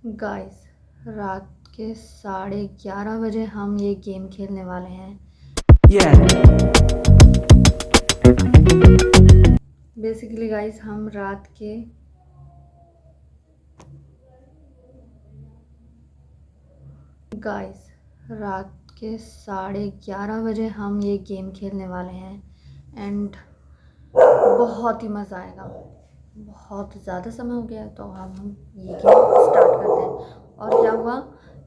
Guys, रात के 11:30 बजे हम ये गेम खेलने वाले हैं। बेसिकली गाइस, हम रात के गाइस रात के 11:30 बजे हम ये गेम खेलने वाले हैं एंड बहुत ही मज़ा आएगा। बहुत ज़्यादा समय हो गया तो अब हम ये गेम स्टार्ट करते हैं। और क्या हुआ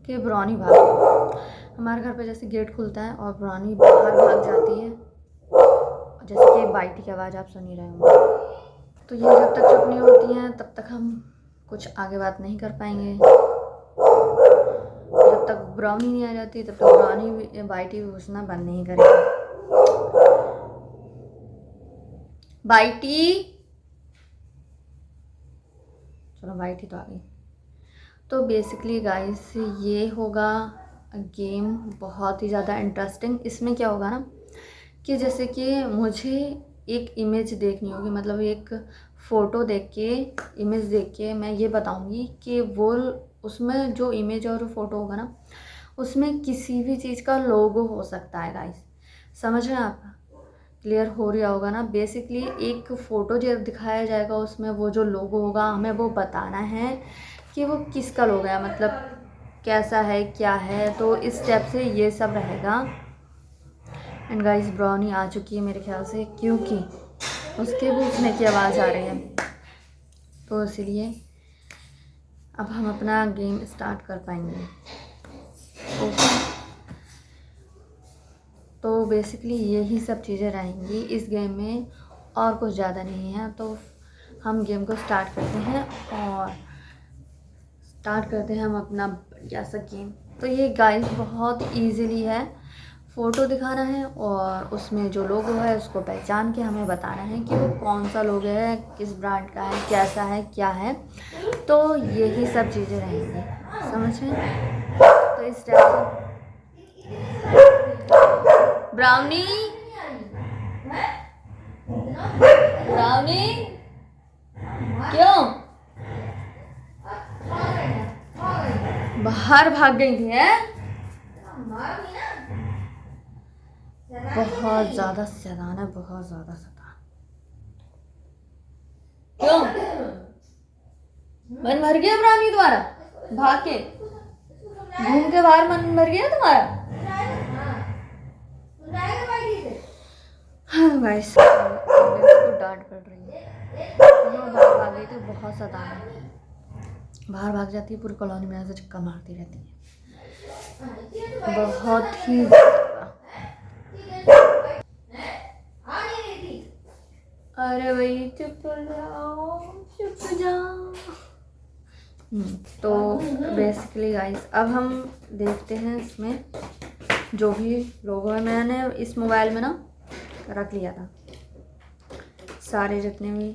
कि ब्राउनी भाग गई। हमारे घर पे जैसे गेट खुलता है और ब्राउनी बाहर भाग जाती है, जैसे कि बाइटी की आवाज़ आप सुन ही रहे होंगे। तो ये जब तक चुप नहीं होती हैं तब तक हम कुछ आगे बात नहीं कर पाएंगे। जब तक ब्राउनी नहीं आ जाती तब तक ब्राउनी बाइटी घुसना बंद नहीं करेगी। बाइटी, चलो बाइटी तो आ गई। तो बेसिकली गाइस, ये होगा गेम बहुत ही ज़्यादा इंटरेस्टिंग। इसमें क्या होगा ना कि जैसे कि मुझे एक इमेज देखनी होगी, मतलब एक फ़ोटो देख के, इमेज देख के मैं ये बताऊंगी कि वो उसमें जो इमेज और फ़ोटो होगा ना, उसमें किसी भी चीज़ का लोगो हो सकता है गाइस। समझ रहे हैं आप? क्लियर हो रहा होगा ना। बेसिकली एक फ़ोटो जो दिखाया जाएगा उसमें वो जो लोगो होगा, हमें वो बताना है कि वो किसका लोगो है, मतलब कैसा है, क्या है। तो इस स्टेप से ये सब रहेगा। एंड गाइस, ब्राउनी आ चुकी है मेरे ख्याल से, क्योंकि उसके भूखने की आवाज़ आ रही है। तो इसलिए अब हम अपना गेम स्टार्ट कर पाएंगे। ओके, तो बेसिकली यही सब चीज़ें रहेंगी इस गेम में, और कुछ ज़्यादा नहीं है। तो हम गेम को स्टार्ट करते हैं और स्टार्ट करते हैं हम अपना बढ़िया सा गेम। तो ये गाइस बहुत इजीली है। फ़ोटो दिखाना है और उसमें जो लोगो है उसको पहचान के हमें बताना है कि वो कौन सा लोगो है, किस ब्रांड का है, कैसा है, क्या है। तो यही सब चीज़ें रहेंगी, समझ में? तो इस टाइप से ब्राउनी, ब्राउनी क्यों बाहर भाग गई थी? है बहुत ज़्यादा शैतान है, बहुत ज़्यादा शैतान। क्यों मन भर गया ब्राउनी तुम्हारा? भाग के घूम के बाहर मन भर गया तुम्हारा? हाँ गाइस, इसको डांट पड़ रही है। तो बाहर भाग गई थी, बहुत शैतान है। बाहर भाग जाती है, पूरी कॉलोनी में ऐसे चक्का मारती रहती है, बहुत ही ज़्यादा। अरे भाई चुप जाओ, चुप जाओ। तो बेसिकली गाइस, अब हम देखते हैं इसमें जो भी लोगो है। मैंने इस मोबाइल में ना रख लिया था सारे जितने भी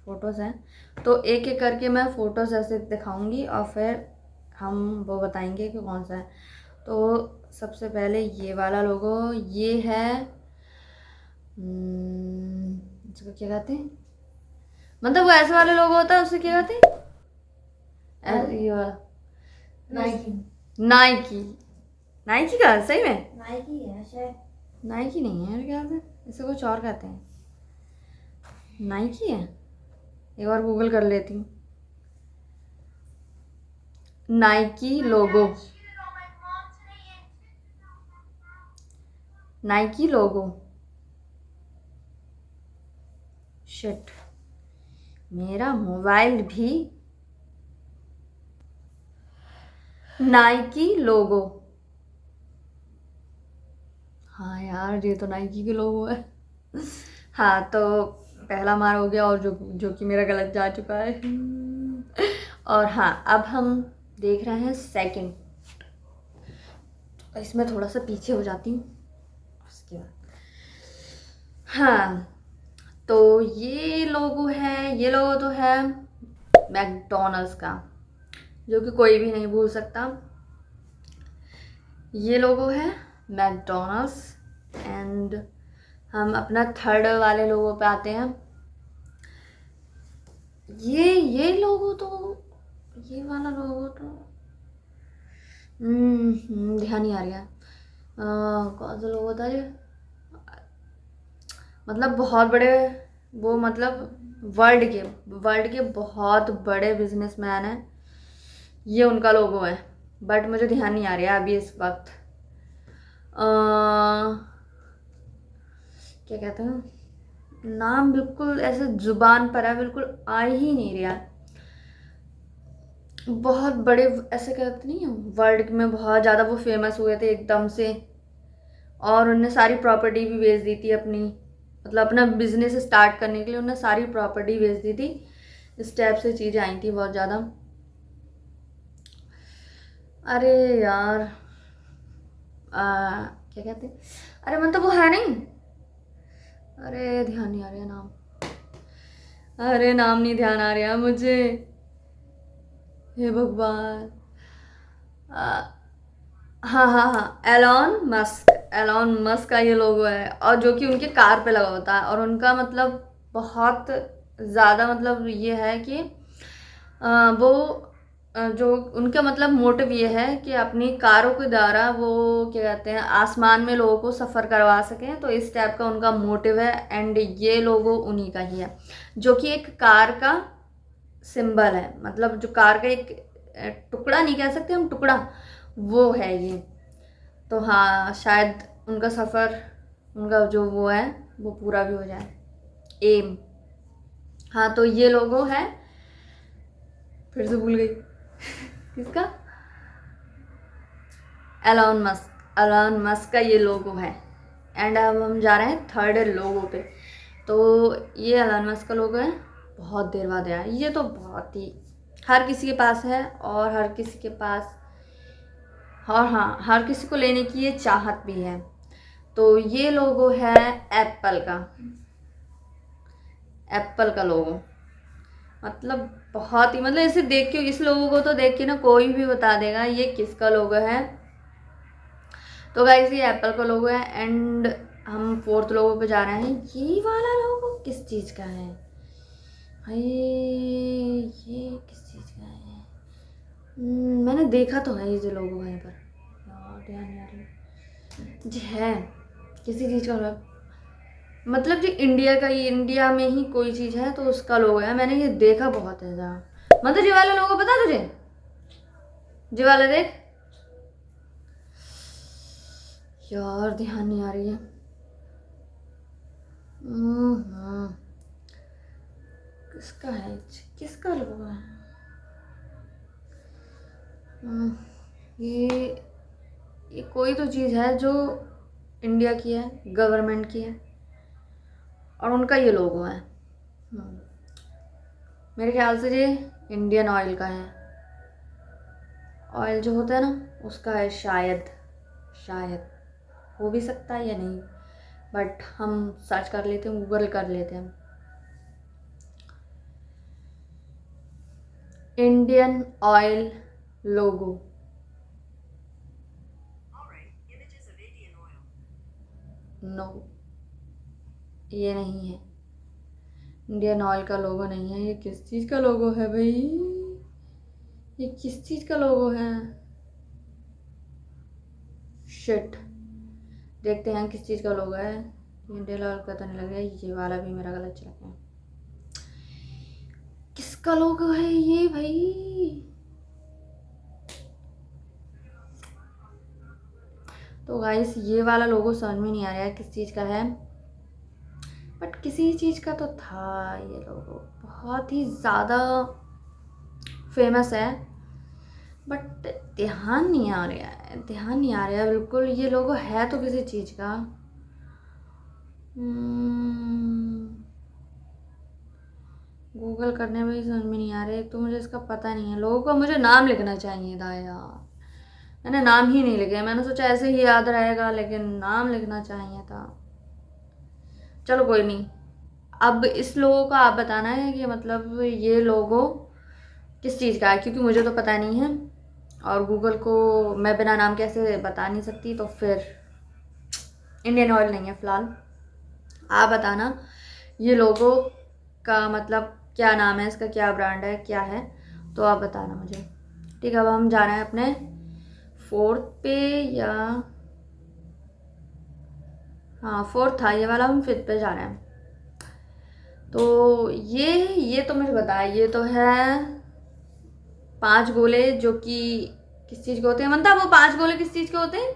फ़ोटोज़ हैं। तो एक एक करके मैं फ़ोटोज़ ऐसे दिखाऊंगी और फिर हम वो बताएंगे कि कौन सा है। तो सबसे पहले ये वाला लोगो, ये है इसको क्या कहते हैं, मतलब वो ऐसे वाले लोगो होता है, उसे क्या कहते हैं? ये वाला नाइकी। नाइकी, नाइकी का सही में नाइकी है शायद। नाइकी नहीं है मेरे ख्याल से, इसे कुछ और कहते हैं। नाइकी है, एक बार गूगल कर लेती हूँ। नाइकी लोगो, नाइकी लोगो। शिट, मेरा मोबाइल भी नाइकी लोगो। हाँ यार, ये तो नाइकी के लोगो है। हाँ, तो पहला मार हो गया, और जो कि मेरा गलत जा चुका है। और हाँ, अब हम देख रहे हैं सेकंड। इसमें थोड़ा सा पीछे हो जाती हूँ उसके बाद। हाँ, तो ये लोगो है, ये लोगो तो है मैकडॉनल्ड्स का, जो कि कोई भी नहीं भूल सकता। ये लोगो है मैकडॉनल्ड्स। एंड हम अपना थर्ड वाले लोगो पे आते हैं। ये लोगो तो ये वाला लोगो तो ध्यान नहीं आ रहा। कौन सा लोगो था ये, मतलब बहुत बड़े, वो मतलब वर्ल्ड के बहुत बड़े बिजनेसमैन हैं, ये उनका लोगो है, बट मुझे ध्यान नहीं आ रहा अभी इस वक्त। क्या कहते हैं, नाम बिल्कुल ऐसे जुबान पर है, बिल्कुल आ ही नहीं रहा। बहुत बड़े, ऐसे कहते नहीं है, वर्ल्ड में बहुत ज़्यादा वो फेमस हुए थे एकदम से, और उनने सारी प्रॉपर्टी भी बेच दी थी अपनी, मतलब अपना बिजनेस स्टार्ट करने के लिए उन्होंने सारी प्रॉपर्टी बेच दी थी। इस टाइप से चीज़ें आई थी बहुत ज़्यादा। अरे यार, क्या कहते हैं, अरे मतलब वो है नहीं, अरे ध्यान नहीं आ रहा नाम, अरे नाम नहीं ध्यान आ रहा मुझे, हे भगवान। हाँ हाँ हाँ, एलॉन मस्क का ये लोगो है, और जो कि उनके कार पे लगा होता है, और उनका मतलब बहुत ज़्यादा मतलब ये है कि वो जो उनका मतलब मोटिव ये है कि अपनी कारों के द्वारा वो क्या कहते हैं, आसमान में लोगों को सफ़र करवा सकें, तो इस टाइप का उनका मोटिव है। एंड ये लोगो उन्हीं का ही है, जो कि एक कार का सिंबल है, मतलब जो कार का एक टुकड़ा नहीं कह सकते हम, टुकड़ा वो है ये। तो हाँ, शायद उनका सफ़र, उनका जो वो है वो पूरा भी हो जाए, एम। हाँ, तो ये लोगो है, फिर से भूल गई किसका, एलॉन मस्क का ये लोगो है। एंड अब हम जा रहे हैं थर्ड लोगो पे। तो ये एलॉन मस्क का लोगो है, बहुत देर बाद आया ये, तो बहुत ही हर किसी के पास है, और हर किसी के पास, और हाँ, हर किसी को लेने की ये चाहत भी है। तो ये लोगो है एप्पल का लोगो, मतलब बहुत ही, मतलब इसे देख के, इस लोगो को तो देख के ना कोई भी बता देगा ये किसका लोगो है। तो गाइस ये एप्पल का लोगो है। एंड हम फोर्थ लोगो पे जा रहे हैं। ये वाला लोगो किस चीज़ का है भाई, ये किस चीज़ का है, मैंने देखा तो है ये जो लोगो है पर, यार ध्यान नहीं आ रही जी, है किसी चीज़ का, मतलब जो इंडिया का, ये इंडिया में ही कोई चीज़ है तो उसका लोगो है, मैंने ये देखा बहुत है जहाँ, मतलब ये वाला लोगो पता तुझे, ये वाला देख, यार ध्यान नहीं आ रही है। किसका है, किसका लोगो है, ये कोई तो चीज़ है जो इंडिया की है, गवर्नमेंट की है, और उनका ये लोगो है। मेरे ख्याल से ये इंडियन ऑयल का है, ऑयल जो होता है ना उसका है शायद हो भी सकता है या नहीं, बट हम सर्च कर लेते हैं, गूगल कर लेते हैं। इंडियन ऑयल लोगो, नो ये नहीं है, इंडियन ऑयल का लोगो नहीं है। ये किस चीज़ का लोगो है भाई, ये किस चीज़ का लोगो है, शिट, देखते हैं किस चीज़ का लोगो है। इंडियन ऑयल का तो नहीं लग रहा, ये वाला भी मेरा गलत चला गया, किसका लोगो है ये भाई। तो गाइस ये वाला लोगो समझ में नहीं आ रहा है किस चीज़ का है, बट किसी चीज़ का तो था ये लोगो, बहुत ही ज़्यादा फेमस है, बट ध्यान नहीं आ रहा है बिल्कुल, ये लोगो है तो किसी चीज़ का। गूगल करने में भी समझ में नहीं आ रहा है, तो मुझे इसका पता नहीं है। लोगों का मुझे नाम लिखना चाहिए था यार, मैंने नाम ही नहीं लिखे, मैंने सोचा ऐसे ही याद रहेगा, लेकिन नाम लिखना चाहिए था। चलो कोई नहीं, अब इस लोगों का आप बताना है कि मतलब ये लोगो किस चीज़ का है, क्योंकि मुझे तो पता नहीं है, और गूगल को मैं बिना नाम कैसे बता नहीं सकती, तो फिर इंडियन ऑयल नहीं है फ़िलहाल। आप बताना ये लोगो का मतलब क्या नाम है इसका, क्या ब्रांड है, क्या है, तो आप बताना मुझे। ठीक है, अब हम जा रहे हैं अपने 4th पे, या हाँ 4th था ये वाला, हम 5th पे जा रहे हैं। तो ये तो मुझे बताया, ये तो है 5 गोले, जो कि किस चीज़ के होते हैं, मतलब वो 5 गोले किस चीज़ के होते हैं?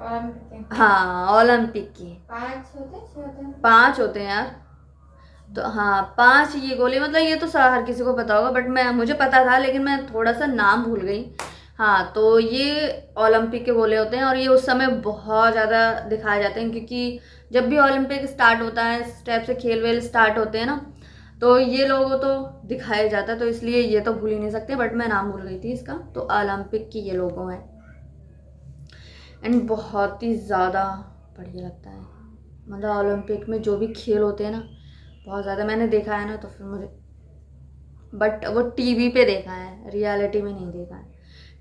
ओलंपिक के। हाँ ओलंपिक के 5 होते हैं, 6 होते हैं? 5 होते हैं यार। तो हाँ 5 ये गोले, मतलब ये तो हर किसी को पता होगा, बट मुझे पता था लेकिन मैं थोड़ा सा नाम भूल गई। हाँ तो ये ओलंपिक के गोले होते हैं, और ये उस समय बहुत ज़्यादा दिखाए जाते हैं, क्योंकि जब भी ओलंपिक स्टार्ट होता है, इस टाइप से खेल वेल स्टार्ट होते हैं ना, तो ये लोगों तो दिखाया जाता है, तो इसलिए ये तो भूल ही नहीं सकते, बट मैं नाम भूल गई थी इसका। तो ओलंपिक की ये लोगो है, एंड बहुत ही ज़्यादा बढ़िया लगता है। मतलब ओलंपिक में जो भी खेल होते हैं ना, बहुत ज़्यादा मैंने देखा है ना, तो फिर मुझे, बट वो टीवी पे देखा है, रियलिटी में नहीं देखा है,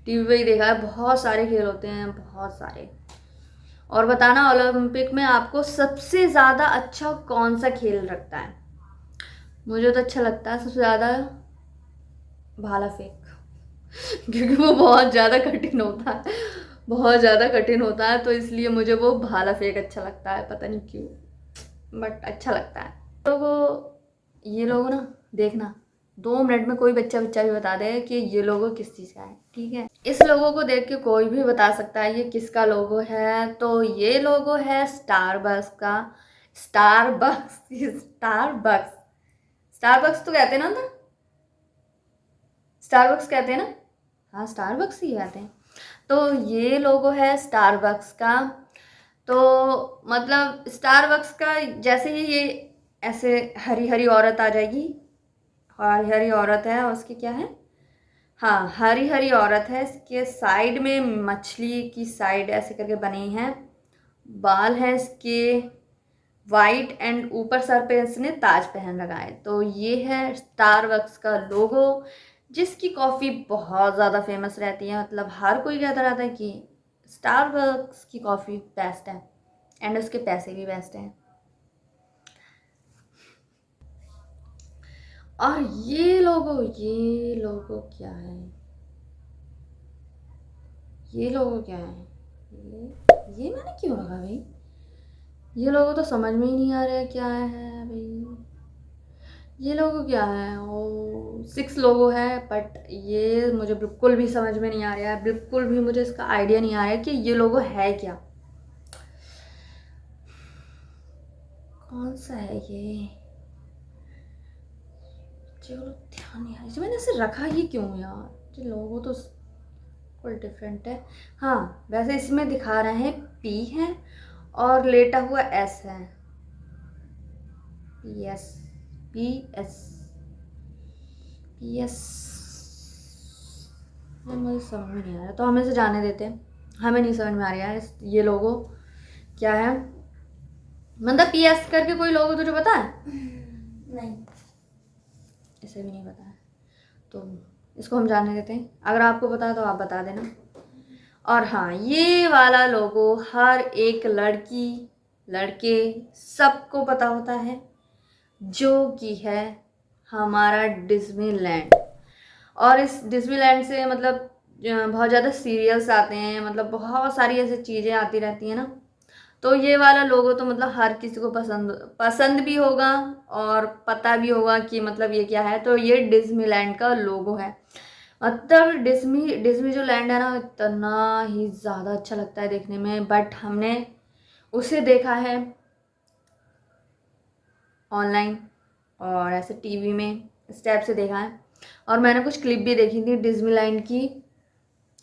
टीवी पे ही देखा है। बहुत सारे खेल होते हैं, बहुत सारे। और बताना ओलंपिक में आपको सबसे ज़्यादा अच्छा कौन सा खेल लगता है? मुझे तो अच्छा लगता है सबसे ज़्यादा भाला फेंक क्योंकि वो बहुत ज़्यादा कठिन होता है, बहुत ज़्यादा कठिन होता है, तो इसलिए मुझे वो भाला फेंक अच्छा लगता है, पता नहीं क्यों, बट अच्छा लगता है। तो वो ये लोगो ना, देखना 2 मिनट में कोई बच्चा भी बता दे कि ये लोगो किस चीज़ का है। ठीक है, इस लोगो को देख के कोई भी बता सकता है ये किसका लोगो है। तो ये लोगो है स्टारबक्स का। स्टारबक्स स्टारबक्स स्टारबक्स तो कहते हैं ना, स्टारबक्स कहते हैं ना, हाँ स्टारबक्स ही कहते हैं। तो ये लोगो है स्टारबक्स का। तो मतलब स्टारबक्स का जैसे ही ये ऐसे हरी हरी औरत आ जाएगी, हरी हरी औरत है, और उसकी क्या है, हाँ हरी हरी औरत है, इसके साइड में मछली की साइड ऐसे करके बनी है, बाल है इसके वाइट, एंड ऊपर सर पे इसने ताज पहन रखा है। तो ये है स्टारबक्स का लोगो, जिसकी कॉफ़ी बहुत ज़्यादा फेमस रहती है, मतलब हर कोई कहता रहता है कि स्टारबक्स की कॉफ़ी बेस्ट है, एंड उसके पैसे भी बेस्ट हैं। और ये लोगो क्या है, ये लोगो क्या है, ये मैंने क्यों रखा भाई? ये लोगो तो समझ में ही नहीं आ रहा है क्या है भाई, ये लोगो क्या है? ओ 6 लोगो है, बट ये मुझे बिल्कुल भी समझ में नहीं आ रहा है, बिल्कुल भी मुझे इसका आइडिया नहीं आ रहा है कि ये लोगो है क्या, कौन सा है ये? चलो ध्यान नहीं आ रहा, मैंने इसे रखा ही क्यों यार, ये लोगो तो बिल्कुल डिफरेंट है। हाँ वैसे इसमें दिखा रहे हैं पी है, और लेटा हुआ एस है, P S P S P S, मुझे समझ में नहीं आ रहा, तो हम इसे जाने देते हैं, हमें नहीं समझ में आ रहा है ये लोगो क्या है। मतलब पी एस करके कोई लोगो तुझे पता है? नहीं, इसे भी नहीं पता है, तो इसको हम जाने देते हैं, अगर आपको पता है तो आप बता देना। और हाँ ये वाला लोगो हर एक लड़की लड़के सबको पता होता है, जो कि है हमारा डिज्नीलैंड। और इस डिज्नीलैंड से मतलब बहुत ज़्यादा सीरियल्स आते हैं, मतलब बहुत सारी ऐसी चीज़ें आती रहती हैं ना, तो ये वाला लोगो तो मतलब हर किसी को पसंद भी होगा, और पता भी होगा कि मतलब ये क्या है। तो ये डिज्नीलैंड का लोगो है, मतलब डिज्नी जो लैंड है ना, इतना ही ज़्यादा अच्छा लगता है देखने में, बट हमने उसे देखा है ऑनलाइन और ऐसे टीवी में, इस टाइप से देखा है, और मैंने कुछ क्लिप भी देखी थी डिज्नीलैंड की,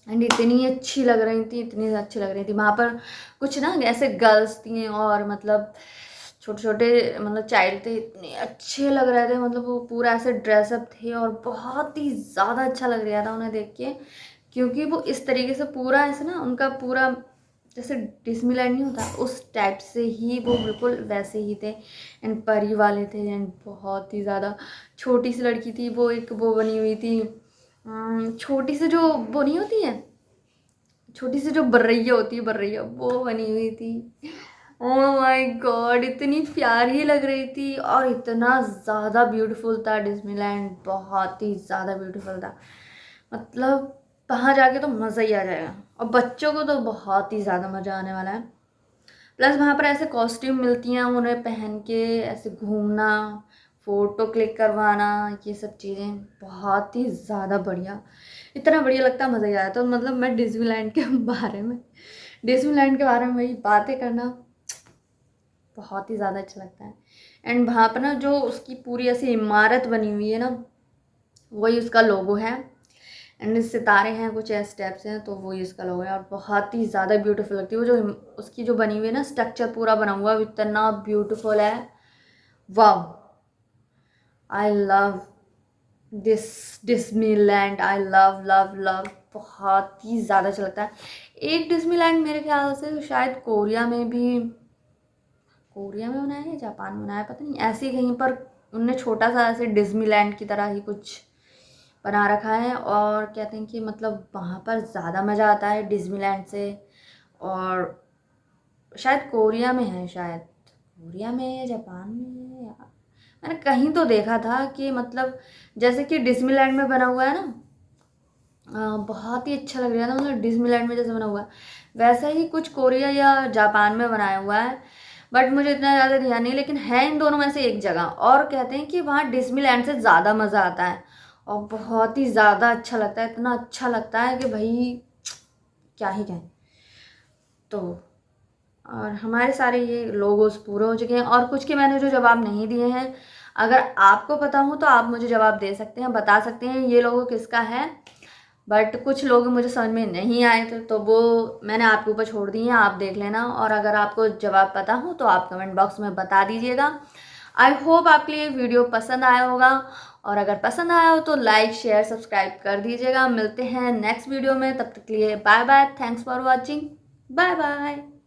एंड इतनी अच्छी लग रही थी, इतनी अच्छी लग रही थी। वहाँ पर कुछ ना ऐसे गर्ल्स थी, और मतलब छोटे छोटे मतलब चाइल्ड थे, इतने अच्छे लग रहे थे, मतलब वो पूरा ऐसे ड्रेसअप थे, और बहुत ही ज़्यादा अच्छा लग रहा था उन्हें देख के, क्योंकि वो इस तरीके से पूरा ऐसे ना, उनका पूरा जैसे डिज्नीलैंड नहीं होता उस टाइप से ही, वो बिल्कुल वैसे ही थे, एंड परी वाले थे, एंड बहुत ही ज़्यादा छोटी सी लड़की थी वो, एक वो बनी हुई थी छोटी सी, जो वो नहीं होती है, छोटी सी जो बर्रैया होती है, बर्रैया वो बनी हुई थी। ओह माय गॉड, इतनी प्यारी लग रही थी, और इतना ज़्यादा ब्यूटीफुल था डिज्नीलैंड, बहुत ही ज़्यादा ब्यूटीफुल था। मतलब वहाँ जाके तो मज़ा ही आ जाएगा, और बच्चों को तो बहुत ही ज़्यादा मज़ा आने वाला है। प्लस वहाँ पर ऐसे कॉस्ट्यूम मिलती हैं, उन्हें पहन के ऐसे घूमना, फ़ोटो क्लिक करवाना, ये सब चीज़ें बहुत ही ज़्यादा बढ़िया, इतना बढ़िया लगता है, मज़ा ही आया। तो मतलब मैं डिज़्नीलैंड के बारे में वही बातें करना बहुत ही ज़्यादा अच्छा लगता है। एंड वहाँ पर ना जो उसकी पूरी ऐसी इमारत बनी हुई है ना, वही उसका लोगो है। एंड सितारे हैं, कुछ ऐसे स्टेप्स हैं, तो वही इसका लोगो है, और बहुत ही ज़्यादा ब्यूटीफुल लगती है वो जो उसकी जो बनी हुई है ना, स्ट्रक्चर पूरा बना हुआ है, इतना ब्यूटीफुल है। Wow, I love this Disneyland, I love love love, बहुत ही ज़्यादा अच्छा लगता है। एक डिज्नीलैंड मेरे ख्याल से शायद कोरिया में बनाया है, जापान में बनाया, पता नहीं, ऐसे ही कहीं पर उनने छोटा सा ऐसे डिज्नीलैंड की तरह ही कुछ बना रखा है। और कहते हैं कि मतलब वहाँ पर ज़्यादा मज़ा आता है डिज्नीलैंड से। और शायद कोरिया में है, शायद कोरिया में है, जापान में है, या मैंने कहीं तो देखा था कि मतलब जैसे कि डिज्नीलैंड में बना हुआ है ना, बहुत ही अच्छा लग रहा था, मतलब डिज्नीलैंड में जैसे बना हुआ है वैसा ही कुछ कोरिया या जापान में बनाया हुआ है, बट मुझे इतना ज़्यादा ध्यान नहीं, लेकिन है इन दोनों में से एक जगह। और कहते हैं कि वहाँ डिज्नीलैंड से ज़्यादा मज़ा आता है, और बहुत ही ज़्यादा अच्छा लगता है, इतना अच्छा लगता है कि भाई क्या ही कहें। तो और हमारे सारे ये लोगोस पूरे हो चुके हैं, और कुछ के मैंने जो जवाब नहीं दिए हैं, अगर आपको पता हो तो आप मुझे जवाब दे सकते हैं, बता सकते हैं ये लोगो किसका है। बट कुछ लोग मुझे समझ में नहीं आए थे, तो वो मैंने आपके ऊपर छोड़ दिए हैं, आप देख लेना। और अगर आपको जवाब पता हो तो आप कमेंट बॉक्स में बता दीजिएगा। आई होप आपके लिए वीडियो पसंद आया होगा, और अगर पसंद आया हो तो लाइक शेयर सब्सक्राइब कर दीजिएगा। मिलते हैं नेक्स्ट वीडियो में, तब तक के लिए bye bye, thanks for watching, bye bye.